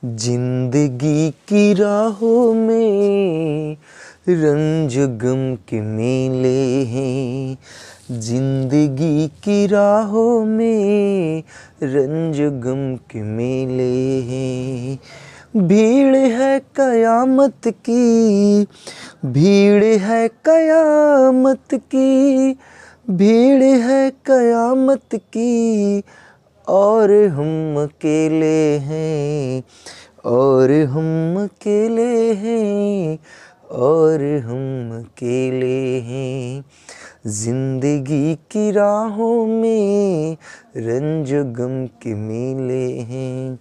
जिंदगी की राहों में रंज गम के मेले हैं। जिंदगी की राहों में रंज गम के मेले हैं। भीड़ है कयामत की, भीड़ है कयामत की, भीड़ है कयामत की, और हम अकेले हैं, और हम अकेले हैं, और हम अकेले हैं। जिंदगी की राहों में रंज गम के मेले हैं।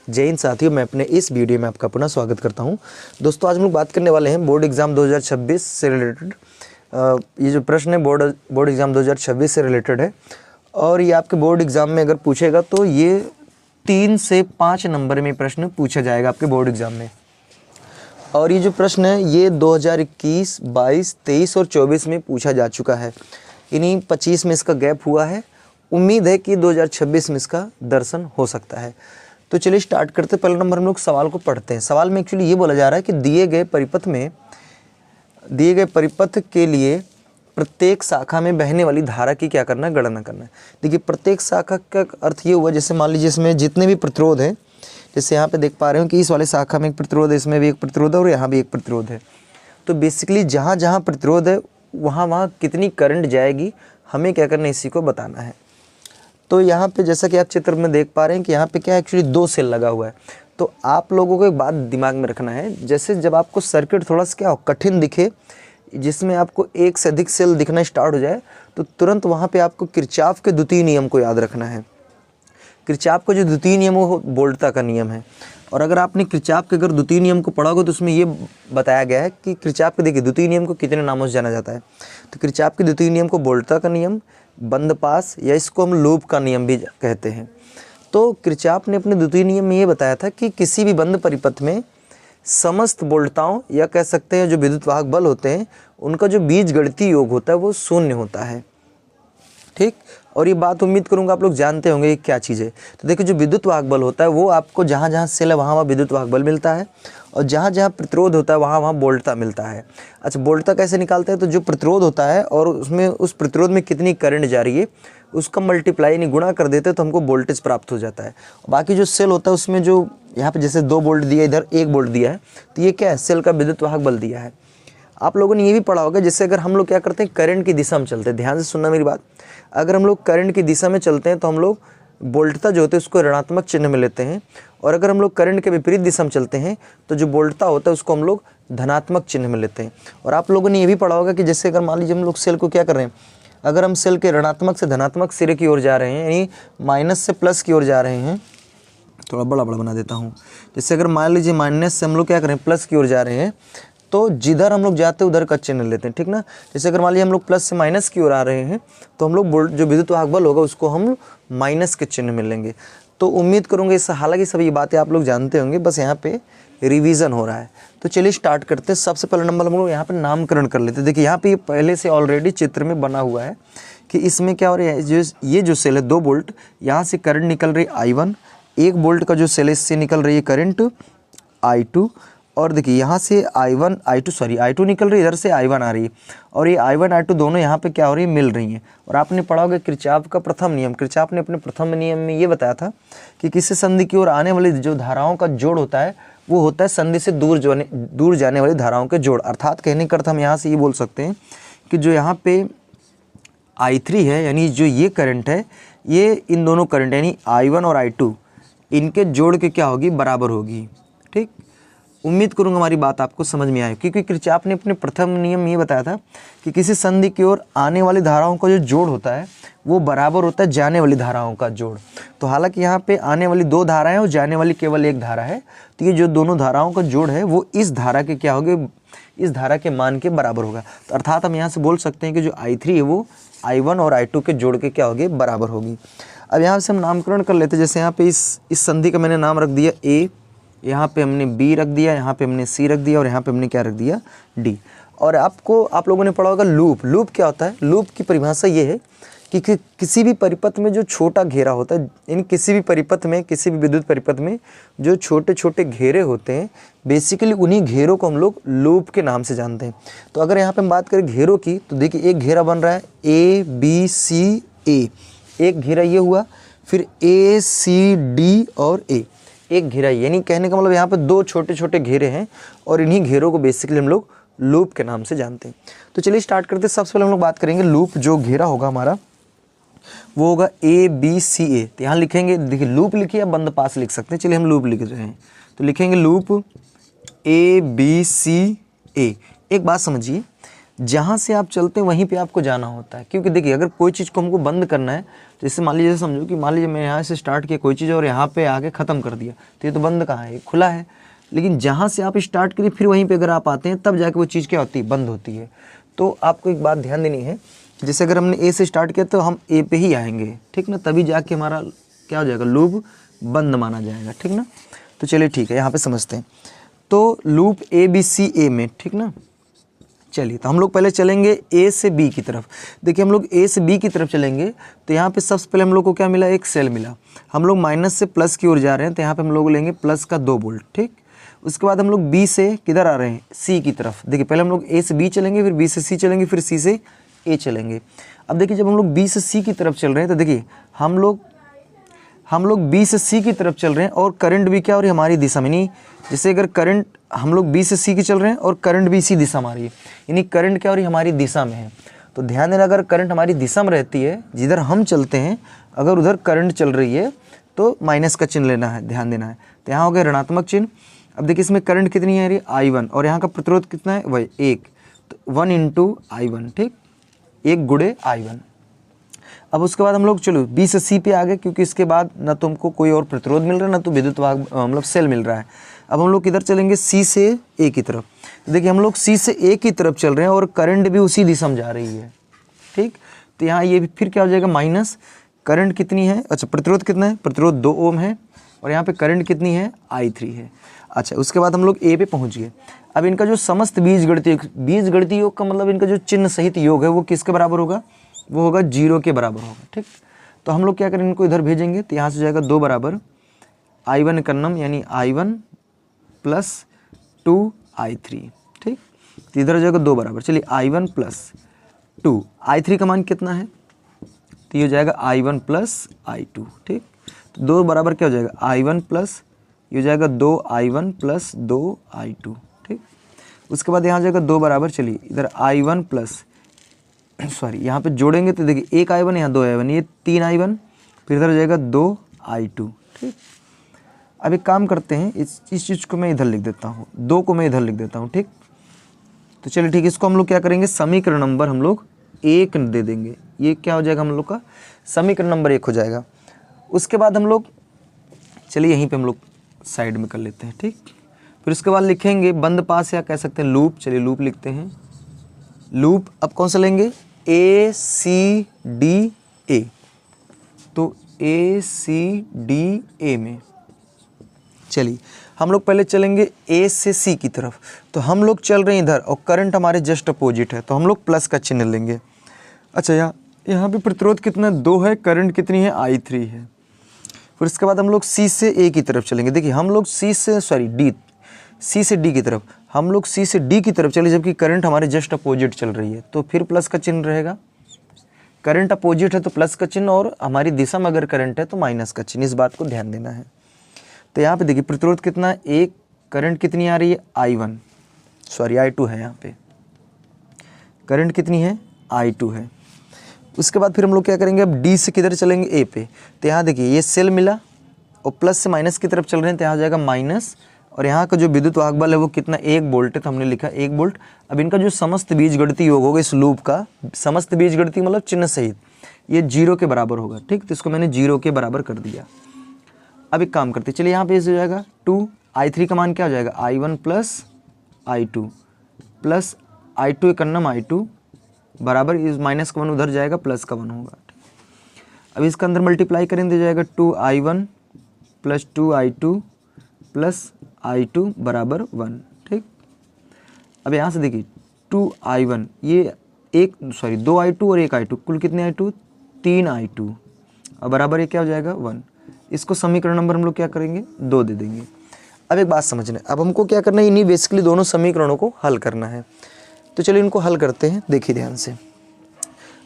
जय हिंद साथियों, मैं अपने इस वीडियो में आपका पुनः स्वागत करता हूं। दोस्तों, आज हम लोग बात करने वाले हैं बोर्ड एग्ज़ाम 2026 से रिलेटेड। ये जो प्रश्न है बोर्ड एग्ज़ाम 2026 से रिलेटेड है, और ये आपके बोर्ड एग्ज़ाम में अगर पूछेगा तो ये 3 से 5 नंबर में प्रश्न पूछा जाएगा आपके बोर्ड एग्ज़ाम में। और ये जो प्रश्न है ये 2021, 22, 23 और 24 में पूछा जा चुका है। इन्हीं 25 में इसका गैप हुआ है। उम्मीद है कि 2026 में इसका दर्शन हो सकता है। तो चलिए स्टार्ट करते। पहले नंबर हम लोग सवाल को पढ़ते हैं। सवाल में एक्चुअली ये बोला जा रहा है कि दिए गए परिपथ के लिए प्रत्येक शाखा में बहने वाली धारा की क्या करना है, गणना करना है। देखिए, प्रत्येक शाखा का अर्थ ये हुआ, जैसे मान लीजिए इसमें जितने भी प्रतिरोध हैं, जैसे यहाँ पे देख पा रहे हो कि इस वाले शाखा में एक प्रतिरोध है, इसमें भी एक प्रतिरोध है और यहाँ भी एक प्रतिरोध है। तो बेसिकली जहाँ जहाँ प्रतिरोध है वहाँ कितनी करंट जाएगी, हमें क्या करना है, इसी को बताना है। तो यहाँ पे जैसा कि आप चित्र में देख पा रहे हैं कि यहाँ पे क्या एक्चुअली 2 सेल लगा हुआ है। तो आप लोगों को एक बात दिमाग में रखना है, जैसे जब आपको सर्किट थोड़ा सा क्या हो, कठिन दिखे, जिसमें आपको एक से अधिक सेल दिखना स्टार्ट हो जाए, तो तुरंत वहाँ पे आपको किरचॉफ के द्वितीय नियम को याद रखना है। किरचॉफ का जो द्वितीय नियम है वो वोल्टता का नियम है। और अगर आपने किरचॉफ के अगर द्वितीय नियम को पढ़ा होगा तो उसमें ये बताया गया है कि किरचॉफ के, देखिए, द्वितीय नियम को कितने नामों से जाना जाता है। तो किरचॉफ के द्वितीय नियम को वोल्टता का नियम, बंद पास, या इसको हम लूप का नियम भी कहते हैं। तो किरचॉफ ने अपने द्वितीय नियम में ये बताया था कि किसी भी बंद परिपथ में समस्त वोल्टताओं, या कह सकते हैं जो विद्युत वाहक बल होते हैं, उनका जो बीजगणितीय योग होता है वो 0 होता है। ठीक, और ये बात उम्मीद करूंगा आप लोग जानते होंगे ये क्या चीज़ है। तो देखिए, जो विद्युत वाहक बल होता है वो आपको जहाँ जहाँ सेल है वहाँ विद्युत वाहक बल मिलता है, और जहाँ जहाँ प्रतिरोध होता है वहाँ वोल्टता मिलता है। अच्छा, वोल्टता कैसे निकालते हैं? तो जो प्रतिरोध होता है और उसमें उस प्रतिरोध में कितनी करंट जा रही है उसका मल्टीप्लाई यानी गुणा कर देते हैं तो हमको वोल्टेज प्राप्त हो जाता है। बाकी जो सेल होता है उसमें जो यहाँ पे जैसे 2 वोल्ट दिया, इधर 1 वोल्ट दिया है, तो ये क्या है, सेल का विद्युत वाहक बल दिया है। आप लोगों ने ये भी पढ़ा होगा, जैसे अगर हम लोग क्या करते हैं, करंट की दिशा में चलते हैं। ध्यान से सुनना मेरी बात। अगर हम लोग करंट की दिशा में चलते हैं तो हम लोग वोल्टता जो होती है उसको ऋणात्मक चिन्ह में लेते हैं, और अगर हम लोग करंट के विपरीत दिशा में चलते हैं तो जो वोल्टता होता है उसको हम लोग धनात्मक चिन्ह में लेते हैं। और आप लोगों ने ये भी पढ़ा होगा कि जैसे अगर मान लीजिए हम लोग सेल को क्या कर रहे हैं, अगर हम सेल के ऋणात्मक से धनात्मक सिरे की ओर जा रहे हैं, यानी माइनस से प्लस की ओर जा रहे हैं, थोड़ा बड़ा बना देता हूँ। जैसे अगर मान लीजिए माइनस से हम लोग क्या करें, प्लस की ओर जा रहे हैं, तो जिधर हम लोग जाते हैं उधर का चिन्ह लेते हैं। ठीक ना। जैसे अगर मान लीजिए हम लोग प्लस से माइनस की ओर आ रहे हैं तो हम लोग जो विद्युत वाहक बल होगा उसको हम माइनस के चिन्ह में लेंगे। तो उम्मीद करूँगा इस, हालांकि सभी बातें आप लोग जानते होंगे, बस यहाँ पे रिवीजन हो रहा है। तो चलिए स्टार्ट करते हैं। सबसे पहले नंबर हम लोग यहाँ पे नामकरण कर लेते हैं। देखिए, यहाँ पे ये पहले से ऑलरेडी चित्र में बना हुआ है कि इसमें क्या हो रहा है, ये जो सेल है 2 वोल्ट, यहाँ से करंट निकल रही I1, 1 वोल्ट का जो सेल है इससे निकल रही है करंट I2, और देखिए यहाँ से I2 निकल रही है, इधर से I1 आ रही है, और ये I1 I2 दोनों यहाँ पे क्या हो रही है, मिल रही हैं। और आपने पढ़ा होगा किरचॉफ का प्रथम नियम। किरचॉफ ने अपने प्रथम नियम में ये बताया था कि किसी संधि की ओर आने वाली जो धाराओं का जोड़ होता है वो होता है संधि से दूर जाने वाली धाराओं के जोड़। अर्थात कहने का अर्थ हम यहाँ से ये बोल सकते हैं कि जो यहाँ पे I3 है, यानी जो ये करंट है, ये इन दोनों करंट यानी I1 और I2 इनके जोड़ के क्या होगी, बराबर होगी। ठीक, उम्मीद करूंगा हमारी बात आपको समझ में आए, क्योंकि किरचॉफ ने अपने प्रथम नियम ये बताया था कि किसी संधि की ओर आने वाली धाराओं का जो जोड़ होता है वो बराबर होता है जाने वाली धाराओं का जोड़। तो हालांकि यहाँ पे आने वाली 2 धाराएं और जाने वाली केवल 1 धारा है, तो ये जो दोनों धाराओं का जोड़ है वो इस धारा के क्या होगे, इस धारा के मान के बराबर होगा। तो अर्थात हम यहाँ से बोल सकते हैं कि जो I3 है वो I1 और I2 के जोड़ के क्या होगी, बराबर होगी। अब यहाँ से हम नामकरण कर लेते हैं। जैसे यहाँ पे इस संधि का मैंने नाम रख दिया A, यहाँ पे हमने B रख दिया, यहाँ पे हमने C रख दिया, और यहाँ पे हमने क्या रख दिया, D। और आप लोगों ने पढ़ा होगा लूप। लूप क्या होता है? लूप की परिभाषा ये है किसी भी परिपथ में जो छोटा घेरा होता है, इन किसी भी परिपथ में, किसी भी विद्युत परिपथ में जो छोटे छोटे घेरे होते हैं, बेसिकली उन्हीं घेरों को हम लोग लूप के नाम से जानते हैं। तो अगर यहाँ पे हम बात करें घेरों की, तो देखिए एक घेरा बन रहा है ABCA, एक घेरा ये हुआ, फिर ACD और A, एक घेरा, यानी कहने का मतलब यहाँ पे दो छोटे छोटे घेरे हैं और इन्हीं घेरों को बेसिकली हम लोग लूप के नाम से जानते हैं। तो चलिए स्टार्ट करते हैं। सबसे पहले हम लोग बात करेंगे लूप, जो घेरा होगा हमारा वो होगा ABCA। तो यहाँ लिखेंगे, देखिए लूप लिखिए या बंद पास लिख सकते हैं, चलिए हम लूप लिख रहे हैं, तो लिखेंगे लूप ABCA। एक बात समझिए, जहाँ से आप चलते हैं वहीं पे आपको जाना होता है, क्योंकि देखिए अगर कोई चीज़ को हमको बंद करना है, तो जैसे मान लीजिए, समझो कि मान लीजिए मैं यहाँ से स्टार्ट किया कोई चीज़ और यहाँ पे आके ख़त्म कर दिया, तो ये तो बंद कहाँ है, ये खुला है। लेकिन जहाँ से आप स्टार्ट करिए फिर वहीं पे अगर आप आते हैं, तब जाके वो चीज़ क्या होती है, बंद होती है। तो आपको एक बात ध्यान देनी है, जैसे अगर हमने A से स्टार्ट किया तो हम A पे ही आएंगे, ठीक ना, तभी जाके हमारा क्या हो जाएगा, लूप बंद माना जाएगा, ठीक ना। तो चलिए ठीक है, यहाँ पे समझते हैं। तो लूप ABCA में, ठीक ना, चलिए तो हम लोग पहले चलेंगे A से B की तरफ। देखिए हम लोग A से B की तरफ चलेंगे, तो यहाँ पे सबसे पहले हम लोग को क्या मिला, एक सेल मिला। हम लोग माइनस से प्लस की ओर जा रहे हैं, तो यहाँ पे हम लोग लेंगे प्लस का 2 वोल्ट, ठीक। उसके बाद हम लोग B से किधर आ रहे हैं, C की तरफ। देखिए पहले हम लोग A से B चलेंगे, फिर B से C चलेंगे, फिर C से A चलेंगे। अब देखिए जब हम लोग B से C की तरफ चल रहे हैं, तो देखिए हम लोग B से C की तरफ चल रहे हैं और करंट भी क्या हो रही है, हमारी दिशा में। नहीं, जैसे अगर करंट हम लोग B से C की चल रहे हैं और करंट भी इसी दिशा में आ रही है, यानी करंट क्या हो रही है, हमारी दिशा में है। तो ध्यान देना, अगर करंट हमारी दिशा में रहती है, जिधर हम चलते हैं, अगर उधर करंट चल रही है तो माइनस का चिन्ह लेना है, ध्यान देना है। तो यहाँ हो गया ऋणात्मक चिन्ह। अब देखिए इसमें करंट कितनी है, I1, और यहाँ का प्रतिरोध कितना है, वही 1, तो 1 × I1, ठीक, 1 × I1। अब उसके बाद हम लोग चलो B से C पे आ गए, क्योंकि इसके बाद ना तुमको कोई और प्रतिरोध मिल रहा है, ना तो विद्युत वाहक मतलब सेल मिल रहा है। अब हम लोग किधर चलेंगे, C से A की तरफ। देखिए हम लोग C से A की तरफ चल रहे हैं और करंट भी उसी दिशा में जा रही है, ठीक। तो यहाँ ये भी फिर क्या हो जाएगा, माइनस, करंट कितनी है, अच्छा प्रतिरोध कितना है, प्रतिरोध 2 ओम है, और यहाँ पे करंट कितनी है, I3 है। अच्छा उसके बाद हम लोग A पे पहुँच गए। अब इनका जो समस्त बीजगणितीय योग का मतलब इनका जो चिन्ह सहित योग है वो किसके बराबर होगा, वो होगा 0 के बराबर होगा, ठीक। तो हम लोग क्या करेंगे, इनको इधर भेजेंगे, तो यहाँ से जाएगा 2 बराबर I1 कन्नम, यानी I1 + 2I3, ठीक। तो इधर हो जाएगा 2 बराबर, चलिए I1 + 2, I3 का मान कितना है, तो ये हो जाएगा I1 + I2, ठीक। तो 2 बराबर क्या हो जाएगा, I1 प्लस ये हो जाएगा 2I1 + 2I2, ठीक। उसके बाद यहाँ हो जाएगा 2 बराबर, चलिए इधर I1 प्लस यहाँ पे जोड़ेंगे तो देखिए 1 I1 यहाँ 2 I1, ये 3 I1, फिर इधर हो जाएगा 2 I2, ठीक। अब एक काम करते हैं, इस चीज़ को मैं इधर लिख देता हूँ, 2 को मैं इधर लिख देता हूँ, ठीक। तो चलिए ठीक है, इसको हम लोग क्या करेंगे, समीकरण नंबर हम लोग 1 दे देंगे। ये क्या हो जाएगा, हम लोग का समीकरण नंबर 1 हो जाएगा। उसके बाद हम लोग चलिए यहीं पे हम लोग साइड में कर लेते हैं, ठीक। फिर उसके बाद लिखेंगे बंद पास, या कह सकते हैं लूप। चलिए लूप लिखते हैं, लूप। अब कौन सा लेंगे, ACDA। तो ACDA में चलिए हम लोग पहले चलेंगे A से C की तरफ। तो हम लोग चल रहे हैं इधर और करंट हमारे जस्ट अपोजिट है, तो हम लोग प्लस का चिन्ह लेंगे। अच्छा यहाँ पे प्रतिरोध कितना, 2 है, करंट कितनी है, I3 है। फिर उसके बाद हम लोग C से A की तरफ चलेंगे। देखिए हम लोग C से D की तरफ, हम लोग C से D की तरफ चले, जबकि करंट हमारे जस्ट अपोजिट चल रही है, तो फिर प्लस का चिन्ह रहेगा। करंट अपोजिट है तो प्लस का चिन्ह, और हमारी दिशा में अगर करंट है तो माइनस का चिन्ह, इस बात को ध्यान देना है। तो यहाँ पे देखिए प्रतिरोध कितना है, 1, करंट कितनी आ रही है, I2 है, यहाँ पे करंट कितनी है, I2 है। उसके बाद फिर हम लोग क्या करेंगे, अब D से किधर चलेंगे, A पे। तो यहाँ देखिए ये सेल मिला और प्लस से माइनस की तरफ चल रहे हैं, तो यहाँ हो जाएगा माइनस, और यहाँ का जो विद्युत वाहक बल है वो कितना, 1 वोल्ट है, तो हमने लिखा 1 वोल्ट। अब इनका जो समस्त बीजगणितीय योग होगा इस लूप का, समस्त बीजगणितीय मतलब चिन्ह सहित, ये 0 के बराबर होगा, ठीक। तो इसको मैंने 0 के बराबर कर दिया। अब एक काम करते चलिए, यहाँ पे इस हो जाएगा 2, I3 का मान क्या हो जाएगा, I1 + I2 + I2 Kannan I2 बराबर, इस माइनस का 1 उधर जाएगा, प्लस का 1 होगा। अब इसका अंदर मल्टीप्लाई करेंगे, जाएगा 2I1 + 2I2 + I2 बराबर 1, ठीक। अब यहाँ से देखिए 2I1, ये 2I2 और 1 I2, कुल कितने I2, 3i2 और बराबर ये क्या हो जाएगा 1। इसको समीकरण नंबर हम लोग क्या करेंगे 2 दे देंगे। अब एक बात समझना, अब हमको क्या करना है, इन्हीं बेसिकली दोनों समीकरणों को हल करना है। तो चलिए इनको हल करते हैं, देखिए ध्यान से।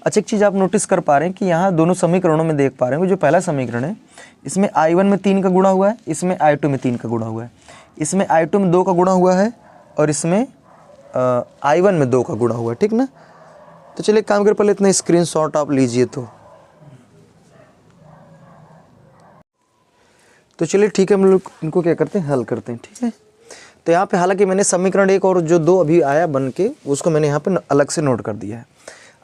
अच्छा, एक चीज़ आप नोटिस कर पा रहे हैं कि यहाँ दोनों समीकरणों में देख पा रहे हैं, जो पहला समीकरण है इसमें i1 में 3 का गुणा हुआ है, इसमें i2 में 3 का गुणा हुआ है, इसमें i2 में 2 का गुणा हुआ है और इसमें i1 में 2 का गुणा हुआ है, ठीक ना। तो चलिए काम कर, पहले इतना स्क्रीनशॉट आप लीजिए। तो चलिए ठीक है, हम लोग इनको क्या करते हैं, हल करते हैं, ठीक है। तो यहाँ पे हालांकि मैंने समीकरण 1 और जो 2 अभी आया बन के, उसको मैंने यहाँ पे अलग से नोट कर दिया है।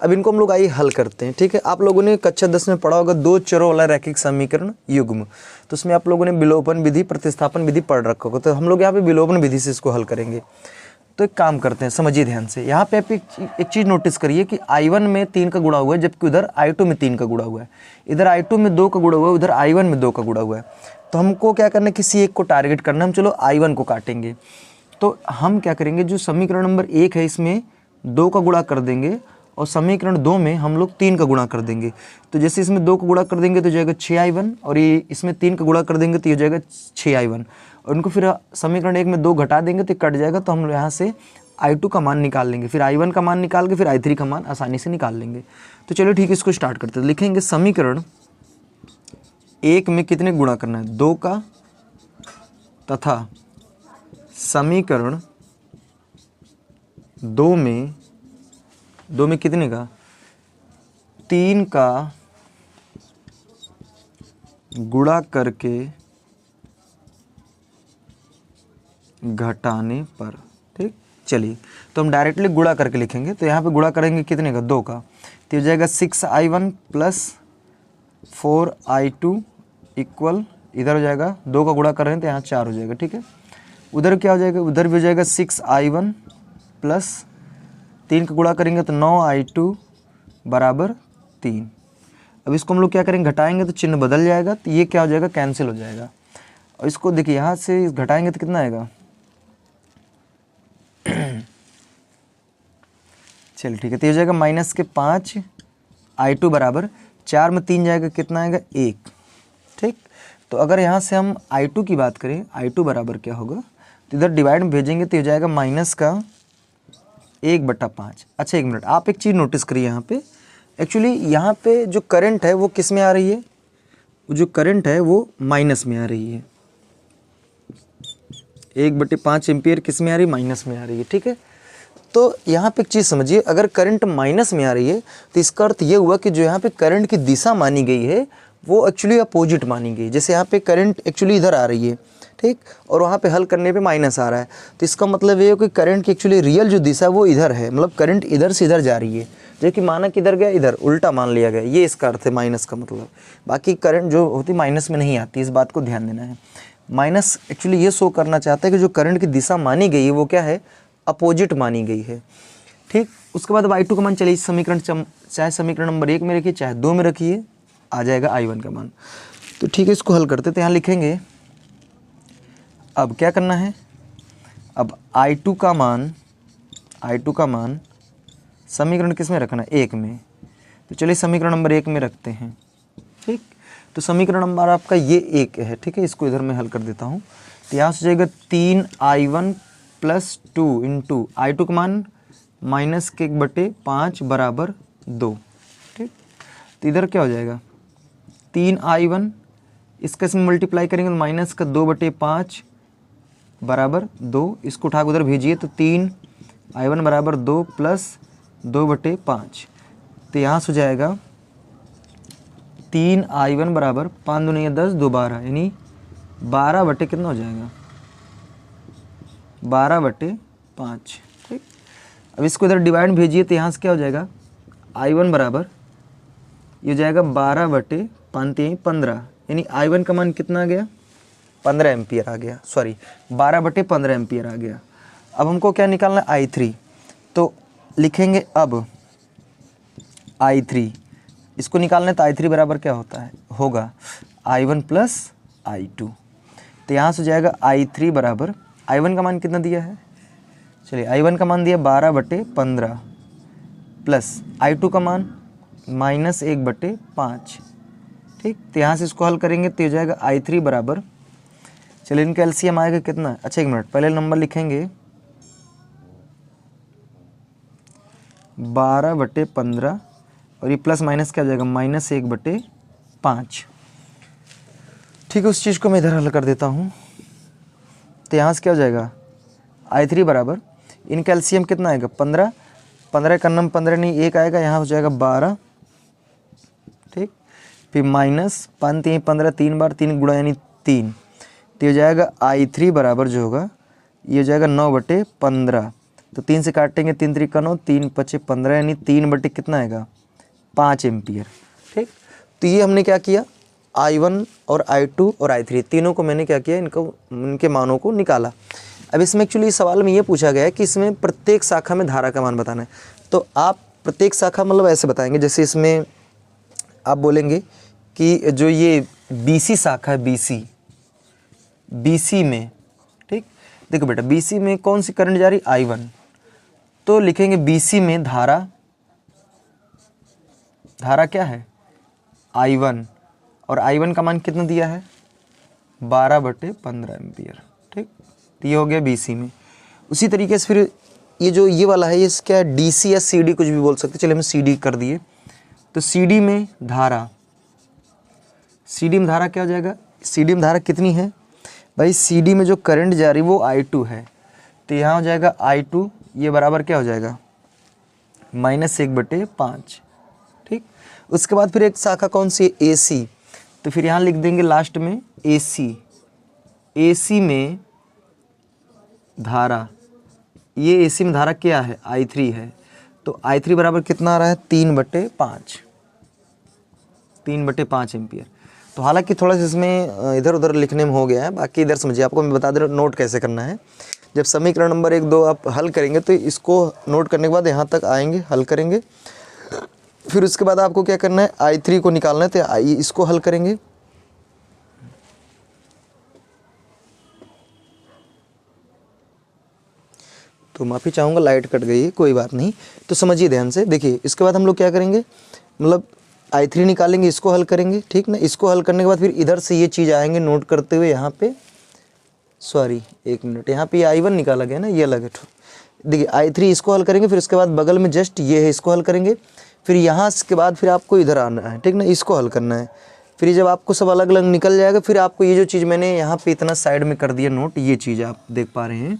अब इनको हम लोग आइए हल करते हैं, ठीक है। आप लोगों ने कक्षा 10 में पढ़ा होगा 2 चरों वाला रैखिक समीकरण युग्म, तो उसमें आप लोगों ने विलोपन विधि, प्रतिस्थापन विधि पढ़ रखा होगा। तो हम लोग यहाँ पे विलोपन विधि से इसको हल करेंगे। तो एक काम करते हैं, समझिए ध्यान से। यहाँ पे आप एक चीज़ नोटिस करिए कि i1 में 3 का गुणा हुआ है, जबकि उधर i2 में 3 का गुणा हुआ है। इधर i2 में 2 का गुणा हुआ है, उधर i1 में 2 का गुणा हुआ है। तो हमको क्या करना है, किसी एक को टारगेट करना है। हम चलो i1 को काटेंगे। तो हम क्या करेंगे, जो समीकरण नंबर 1 है इसमें 2 का गुणा कर देंगे और समीकरण 2 में हम लोग 3 का गुणा कर देंगे। तो जैसे इसमें 2 का गुणा कर देंगे तो जाएगा 6i1 और ये इसमें 3 का गुणा कर देंगे तो ये जाएगा 6i1 और इनको फिर समीकरण 1 में 2 घटा देंगे तो कट जाएगा। तो हम यहाँ से i2 का मान निकाल लेंगे, फिर i1 का मान निकाल के फिर i3 का मान आसानी से निकाल लेंगे। तो चलो ठीक है, इसको स्टार्ट करते हैं। लिखेंगे समीकरण 1 में कितने गुणा करना है, 2 का, तथा समीकरण 2 में कितने का, 3 का गुणा करके घटाने पर, ठीक। चलिए तो हम डायरेक्टली गुणा करके लिखेंगे। तो यहाँ पे गुणा करेंगे कितने का, 2 का, तो हो जाएगा 6i1 प्लस 4i2 इक्वल, इधर हो जाएगा 2 का गुणा कर रहे हैं तो यहाँ 4 हो जाएगा, ठीक है। उधर क्या हो जाएगा, उधर भी हो जाएगा 6i1 प्लस 3 का गुणा करेंगे तो 9i2 बराबर 3। अब इसको हम लोग क्या करेंगे, घटाएंगे तो चिन्ह बदल जाएगा, तो ये क्या हो जाएगा, कैंसिल हो जाएगा। और इसको देखिए यहाँ से घटाएंगे तो कितना आएगा, चलिए ठीक है, तो ये हो जाएगा माइनस के 5i2 बराबर 4 में 3 जाएगा, कितना आएगा 1, ठीक। तो अगर यहाँ से हम i2 की बात करें, i2 बराबर क्या होगा, तो इधर डिवाइड में भेजेंगे तो हो जाएगा माइनस का 1/5। अच्छा एक मिनट, आप एक चीज़ नोटिस करिए यहाँ पे, एक्चुअली यहाँ पे जो करंट है वो किस में आ रही है, वो जो करंट है वो माइनस में आ रही है। 1/5 एम्पियर किस में आ रही है, माइनस में आ रही है, ठीक है। तो यहाँ पे एक चीज़ समझिए, अगर करंट माइनस में आ रही है तो इसका अर्थ ये हुआ कि जो यहाँ पे करंट की दिशा मानी गई है वो एक्चुअली अपोजिट मानी गई। जैसे यहाँ पे करंट एक्चुअली इधर आ रही है, ठीक, और वहाँ पे हल करने पे माइनस आ रहा है, तो इसका मतलब ये है कि करंट की एक्चुअली रियल जो दिशा वो इधर है, मतलब करंट इधर से इधर जा रही है, जो कि माना किधर गया, इधर, उल्टा मान लिया गया। ये इसका अर्थ है माइनस का मतलब। बाकी करंट जो होती माइनस में नहीं आती, इस बात को ध्यान देना है। माइनस एक्चुअली ये शो करना चाहता है कि जो करंट की दिशा मानी गई है वो क्या है, अपोजिट मानी गई है, ठीक। उसके बाद अब i2 का मान, चलिए इस समीकरण, चाहे समीकरण नंबर 1 में रखिए चाहे 2 में रखिए, आ जाएगा i1 का मान। तो ठीक है, इसको हल करते तो यहाँ लिखेंगे, अब क्या करना है, अब i2 का मान समीकरण किस में रखना है, 1 में। तो चलिए समीकरण नंबर 1 में रखते हैं, ठीक। तो समीकरण नंबर आपका ये 1 है, ठीक है। इसको इधर मैं हल कर देता हूँ। तो यहाँ से जाएगा 3i1 प्लस 2 इंटू i2 का मान माइनस के 1/5 बराबर 2, ठीक। तो इधर क्या हो जाएगा, 3i1, इसका इसमें मल्टीप्लाई करेंगे तो माइनस का 2/5 बराबर 2, इसको उठा के उधर भेजिए तो 3i1 बराबर 2 प्लस 2/5। तो यहाँ से हो जाएगा 3i1 बराबर 5 दूनी 10, 2 12, यानी 12 बटे कितना हो जाएगा, 12/5, ठीक। अब इसको इधर डिवाइड भेजिए तो यहाँ से क्या हो जाएगा, i1 बराबर ये हो जाएगा 12/5 15, यानी i1 का मान कितना आ गया, 15 एम्पियर आ गया, सॉरी 12/15 एम्पियर आ गया। अब हमको क्या निकालना है, i3। तो लिखेंगे अब i3, इसको निकालना है तो i3 बराबर क्या होता है, होगा i1 प्लस i2। तो यहाँ से जाएगा i3 बराबर, i1 का मान कितना दिया है, चलिए i1 का मान दिया 12/15 प्लस i2 का मान -1/5। ठीक, तो यहाँ से इसको हल करेंगे तो हो जाएगा I3 बराबर, चलिए इनका एलसीएम आएगा कितना। अच्छा एक मिनट, पहले नंबर लिखेंगे 12/15 और ये प्लस माइनस क्या हो जाएगा -1/5। ठीक है, उस चीज़ को मैं इधर हल कर देता हूँ। तो यहाँ से क्या हो जाएगा I3 बराबर, इनका एलसीएम कितना आएगा 15, 15 का नम 15 नहीं 1 आएगा, यहाँ हो जाएगा 12। ठीक, फिर माइनस 5 3 15, 3 बार 3 गुणा यानी 3, तो हो जाएगा I3 बराबर जो होगा ये हो जाएगा 9/15। तो 3 से काटेंगे 3 3 का 9, 3 5 15 यानी 3 कितना आएगा 5 एम्पियर। ठीक, तो ये हमने क्या किया, I1 और I2 और I3 तीनों को मैंने क्या किया, इनके मानों को निकाला। अब इसमें एक्चुअली इस सवाल में ये पूछा गया है कि इसमें प्रत्येक शाखा में धारा का मान बताना है। तो आप प्रत्येक शाखा मतलब ऐसे बताएंगे, जैसे इसमें आप बोलेंगे कि जो ये BC शाखा है, BC में, ठीक, देखो बेटा BC में कौन सी करंट जा रही I1, तो लिखेंगे BC में धारा क्या है I1, और I1 का मान कितना दिया है 12/15 एम्पियर। ठीक, तो ये हो गया BC में। उसी तरीके से फिर ये वाला है, ये क्या है DC या CD कुछ भी बोल सकते, चलिए हमने CD कर दिए। तो CD में धारा क्या हो जाएगा, CD में धारा कितनी है भाई, CD में जो करंट जा रही वो I2 है, तो यहाँ हो जाएगा I2 ये बराबर क्या हो जाएगा -1/5। ठीक, उसके बाद फिर एक शाखा कौन सी है AC, तो फिर यहाँ लिख देंगे लास्ट में AC में धारा, ये AC में धारा क्या है I3 है, तो I3 बराबर कितना आ रहा है 3/5 एम्पियर। तो हालांकि थोड़ा सा इसमें इधर उधर लिखने में हो गया है, बाकी इधर समझिए, आपको मैं बता दे रहा हूँ नोट कैसे करना है। जब समीकरण नंबर 1 2 आप हल करेंगे तो इसको नोट करने के बाद यहाँ तक आएंगे, हल करेंगे, फिर उसके बाद आपको क्या करना है I3 को निकालना है, तो इसको हल करेंगे। तो माफ़ी चाहूँगा लाइट कट गई है, कोई बात नहीं, तो समझिए ध्यान से। देखिए इसके बाद हम लोग क्या करेंगे, मतलब I3 निकालेंगे, इसको हल करेंगे, ठीक ना। इसको हल करने के बाद फिर इधर से ये चीज़ आएंगे नोट करते हुए, यहाँ पे सॉरी एक मिनट, यहाँ पे I1 निकाला गया ना, ये अलग है। देखिए I3 इसको हल करेंगे, फिर उसके बाद बगल में जस्ट ये है, इसको हल करेंगे, फिर यहाँ के बाद फिर आपको इधर आना है, ठीक ना, इसको हल करना है। फिर जब आपको सब अलग अलग निकल जाएगा, फिर आपको ये जो चीज़ मैंने यहाँ पे इतना साइड में कर दिया नोट, ये चीज़ आप देख पा रहे हैं,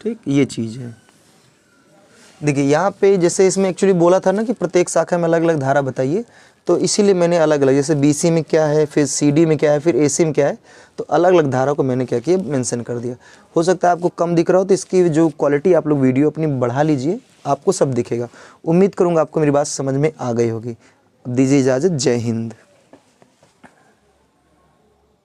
ठीक, ये चीज़ है। देखिए यहाँ पे जैसे इसमें एक्चुअली बोला था ना कि प्रत्येक शाखा में अलग अलग धारा बताइए, तो इसीलिए मैंने अलग अलग, जैसे BC में क्या है, फिर CD में क्या है, फिर AC में क्या है, तो अलग अलग धारा को मैंने क्या किया मेंशन कर दिया। हो सकता है आपको कम दिख रहा हो, तो इसकी जो क्वालिटी आप लोग वीडियो अपनी बढ़ा लीजिए, आपको सब दिखेगा। उम्मीद करूँगा आपको मेरी बात समझ में आ गई होगी। दीजिए इजाज़त, जय हिंद।